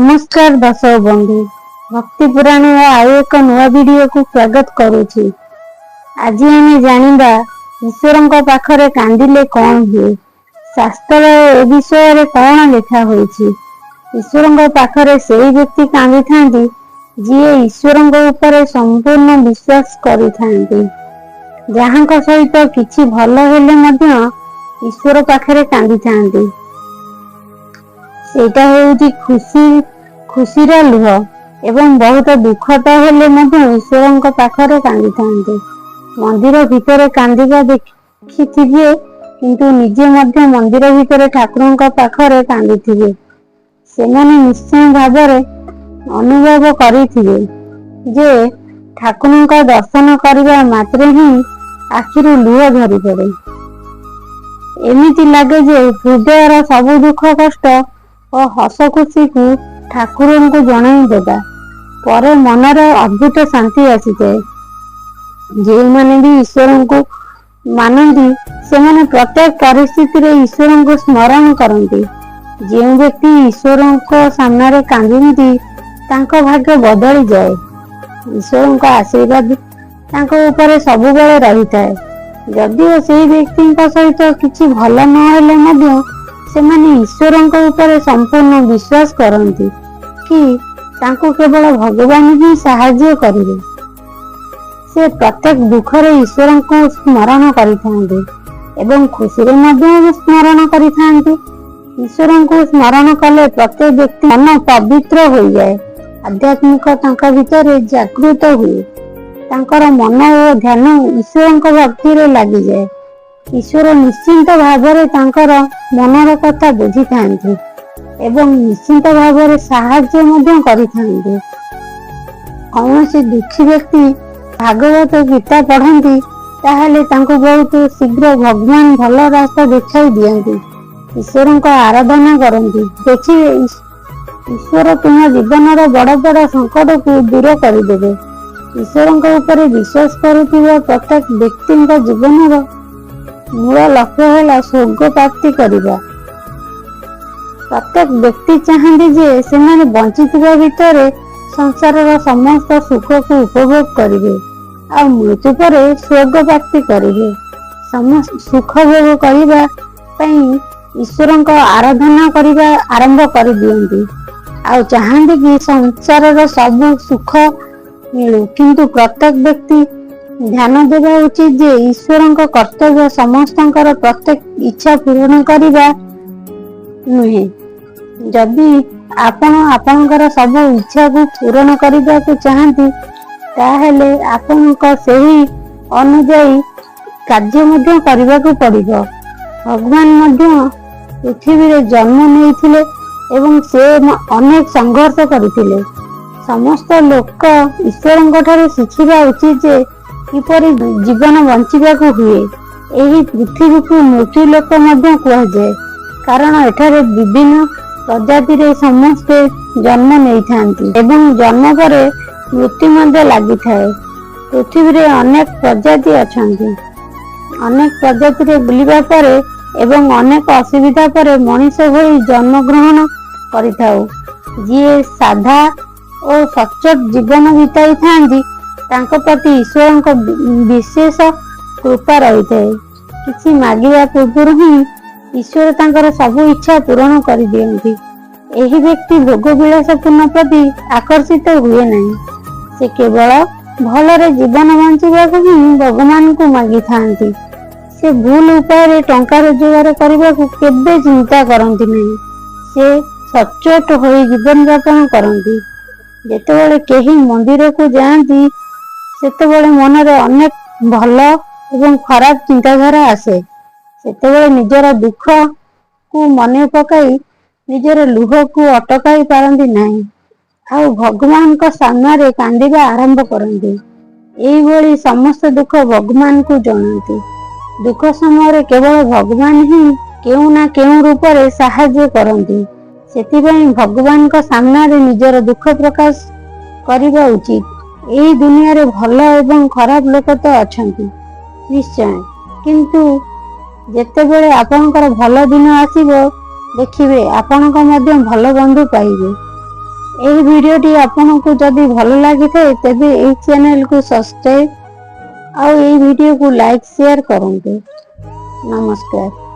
नमस्कार दर्शक बंधु भक्ति पुराण आउ एक नुआ वीडियो को स्वागत करुछि। आज आमे जानिबा ईश्वर पाखरे कांदिले कौन हुए, शास्त्र ए विषय रे कौन लिखा होइछि। ईश्वर पाखरे सेही व्यक्ति कांदी थांती जे ईश्वर ऊपर संपूर्ण विश्वास करि थांती। जहांक सहित किछि भल हेले मध्य ईश्वर पाखरे कांदी थांती। सेटा हेउछि खुशीर लुह एवं बहुत दुखद हेले मध्य ईश्वर पाखरे कांदी थांती। मंदिर भितर कांदिबा देखिथिबे किंतु निजे मध्य मंदिर भितर ठाकुरଙ୍କ पाखरे कांदिथिबे। सेमाने निश्चय भाବରେ अनुभव करिथिबे जे ठाकुरଙ୍କ दर्शन करिबा मात्रे ही आखिरु लुह झरी पड़े। एमिति लागे जे हृदयर सब दुख कष्ट और हस खुशी को ठाकुर को जनाई देगा पर मनर अद्भुत शांति आसी जाए। जे माने भी ईश्वर को मानती से माने प्रत्येक परिस्थिति रे ईश्वर को स्मरण करती। जो व्यक्ति ईश्वर को सामने कांदती तांको भाग्य बदली जाए। ईश्वर का आशीर्वाद तांको ऊपर सब बेले रही थाए। जदिओ से व्यक्ति सहित किछि भल न सेमाने ईश्वर ऊपर संपूर्ण विश्वास करती कि तांको केवल भगवान ही साहाय्य करिवे। से प्रत्येक दुखरे ईश्वर को स्मरण करिथांते एवं खुशी रे मध्य स्मरण करिथांते। ईश्वर को स्मरण कले प्रत्येक व्यक्ति मन पवित्र हो जाए, आध्यात्मिक तांका भीतर जागृत हुए, तांकर मन और ध्यान ईश्वर भक्ति रे लागि जाए। ईश्वर निश्चिंत भावरे तांकर मनर कथा बुझी थांती एवं निश्चिंत भावरे साहाय्य मध्य करिथांती। कौनसी दुखी व्यक्ति भागवत गीता पढ़ती ताहले तांको बहुत शीघ्र भगवान भल रास्ता देखाई दियंती। ईश्वर को आराधना करती। देखिए ईश्वर तुम जीवन बड़ बड़ संकट को दूर करदेवे। ईश्वर ऊपर विश्वास करुवा प्रत्येक व्यक्ति जीवन मूल लक्ष्य है स्वर्ग प्राप्ति करवा। प्रत्येक व्यक्ति चाहती जे से बंचिथिबा भितर संसार समस्त सुख को उपभोग करेंगे और मृत्यु पर स्वर्ग प्राप्ति करेंगे। समस्त सुख भोग करने ईश्वर आराधना करने आरंभ कर दियंती और चाहती कि संसार सब सुख मिलू। किंतु प्रत्येक व्यक्ति ध्यान देवा उचित जे ईश्वर कर्तव्य समस्तंकर प्रत्येक इच्छा पूर्ण करवा नुहे। जदि आपणकर सब इच्छा को पूर्ण करने को चाहती ताहले आपनक सही अनुଯାयी कार्य मध्य करने को पड़िबो। भगवान मध्य पृथ्वी रे जन्म नेइथिले एवं से अनेक संघर्ष करथिले। समस्त लोक ईश्वर ठारे शिखिबा उचित जे किपरि जीवन बंचिबा को हुए। एही पृथ्वी को मृत्यु लोक मध्य कहा जाए कारण एठारे विभिन्न प्रजाति रे समस्ते जन्म नहीं थांती एवं जन्म पर मृत्यु मध्य लागि थाए। पृथ्वी रे अनेक प्रजाति अछंती। अनेक प्रजाति रे बुलिबा परे एवं अनेक असुविधा पर मनुष्य होई जन्म ग्रहण करिथाउ। जे साधा और सचोट जीवन बिताई थांती तांको प्रति ईश्वर विशेष कृपा रही थाए। किछि मागिबा पूर्व ही ईश्वर तांकर सब इच्छा पूर्ण कर दियंती। एही व्यक्ति भोग विलासपूर्ण प्रति आकर्षित हुए नहीं। से केवल भलरे जीवन बंचिबा ही भगवान को मागी थांती। से भूल उपाय टंका रोजगार करने को केबे चिंता करती नहीं। से सचोट हो जीवन यापन करती। जेतेबेले केही मंदिर को जाती सेतेबेले मनरे अनेक भल एवं खराब चिंताधारा आसे। सेतेबेले निजर दुख को मने पकाई निजर लुह को अटकाई पारंती नहीं आउ भगवान को सामने कांदिबा आरंभ करती। एही भली समस्त दुख भगवान को जनाती। दुख समय केवल भगवान ही केउ ना केउ रूप रे सहाय्य करती। सेतिबेई भगवान को सामने निजर दुख प्रकाश करिबा उचित। एही दुनिया रे भल एवं खराब लोक तो अछंती निश्चय, किंतु जेतेबेले आपनकर भल दिन आसीबो देखिबे आपनक मध्य भल बंधु पाइबे। ଏହି ଭିଡ଼ିଓଟି ଆପଣଙ୍କୁ ଯଦି ଭଲ ଲାଗିଥାଏ ତେବେ ଏହି ଚ୍ୟାନେଲକୁ ସବସ୍କ୍ରାଇବ ଆଉ ଏହି ଭିଡ଼ିଓକୁ ଲାଇକ୍ ସେୟାର କରନ୍ତୁ। ନମସ୍କାର।